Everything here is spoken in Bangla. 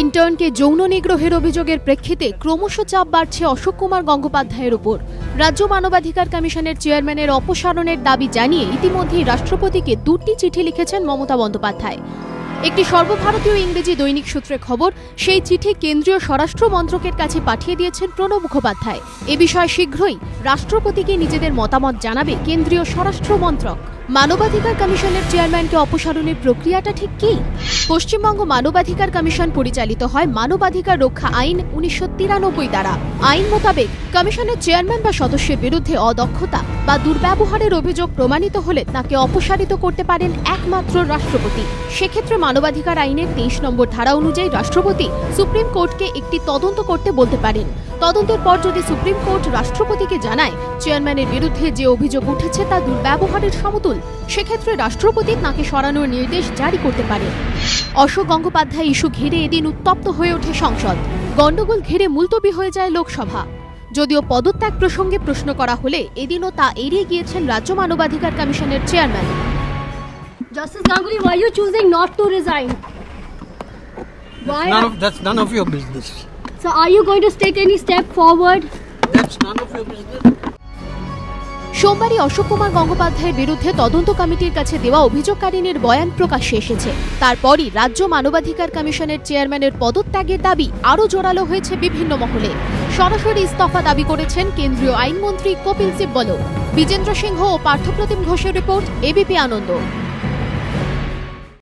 ইন্টার্নকে যৌন নিগ্রহের অভিযোগের প্রেক্ষিতে ক্রমশ চাপ বাড়ছে অশোক কুমার গঙ্গোপাধ্যায়ের উপর। রাজ্য মানবাধিকার কমিশনের চেয়ারম্যানের অপসারণের দাবি জানিয়ে ইতিমধ্যেই রাষ্ট্রপতিকে 2টি চিঠি লিখেছেন মমতা বন্দ্যোপাধ্যায়। একটি সর্বভারতীয় ইংরেজি দৈনিক সূত্রে খবর, সেই চিঠি কেন্দ্রীয় স্বরাষ্ট্র মন্ত্রকের কাছে পাঠিয়ে দিয়েছেন প্রণব মুখোপাধ্যায়। এ বিষয়ে শীঘ্রই রাষ্ট্রপতিকে নিজেদের মতামত জানাবে কেন্দ্রীয় স্বরাষ্ট্র মন্ত্রক। মানবাধিকার কমিশনের চেয়ারম্যানকে অপসারণের প্রক্রিয়াটা ঠিক কি? পশ্চিমবঙ্গ মানবাধিকার কমিশন পরিচালিত হয় মানবাধিকার রক্ষা আইন 1993 দ্বারা। আইন মোতাবেক কমিশনের চেয়ারম্যান বা সদস্যের বিরুদ্ধে অদক্ষতা বা দুর্ব্যবহারের অভিযোগ প্রমাণিত হলে তাকে অপসারিত করতে পারেন একমাত্র রাষ্ট্রপতি। সেক্ষেত্রে মানবাধিকার আইনের 23 নম্বর ধারা অনুযায়ী রাষ্ট্রপতি সুপ্রিম কোর্টকে একটি তদন্ত করতে বলতে পারেন। তদন্তের পর যদি সুপ্রিম কোর্ট রাষ্ট্রপতিকে জানায় চেয়ারম্যানের বিরুদ্ধে যে অভিযোগ উঠেছে তা দুর্ব্যবহারের সমতুল, সেক্ষেত্রে রাষ্ট্রপতি তাকে সরানোর নির্দেশ জারি করতে পারেন। অশোক গঙ্গোপাধ্যায় ইস্যু ঘিরে এদিন উত্তপ্ত হয়ে ওঠে সংসদ। গন্ডগোল ঘিরে মুলতবি হয়ে যায় লোকসভা। যদিও পদত্যাগ প্রসঙ্গে প্রশ্ন করা হলে এদিনও তা এড়িয়ে গিয়েছেন রাজ্য মানবাধিকার কমিশনের chairman. Justice Ganguly, why are you choosing not to resign? Why? That's none of your business. So are you going to take any step forward? That's none of your business. সোমবারই অশোক কুমার গঙ্গোপাধ্যায়ের বিরুদ্ধে তদন্ত কমিটির কাছে দেওয়া অভিযোগকারিনীর বয়ান প্রকাশ্যে এসেছে। তারপরই রাজ্য মানবাধিকার কমিশনের চেয়ারম্যানের পদত্যাগের দাবি আরও জোরালো হয়েছে বিভিন্ন মহলে। সরাসরি ইস্তফা দাবি করেছেন কেন্দ্রীয় আইনমন্ত্রী কপিল সিব্বল। বিজেন্দ্র সিংহ ও পার্থপ্রতিম ঘোষের রিপোর্ট, এবিপি আনন্দ।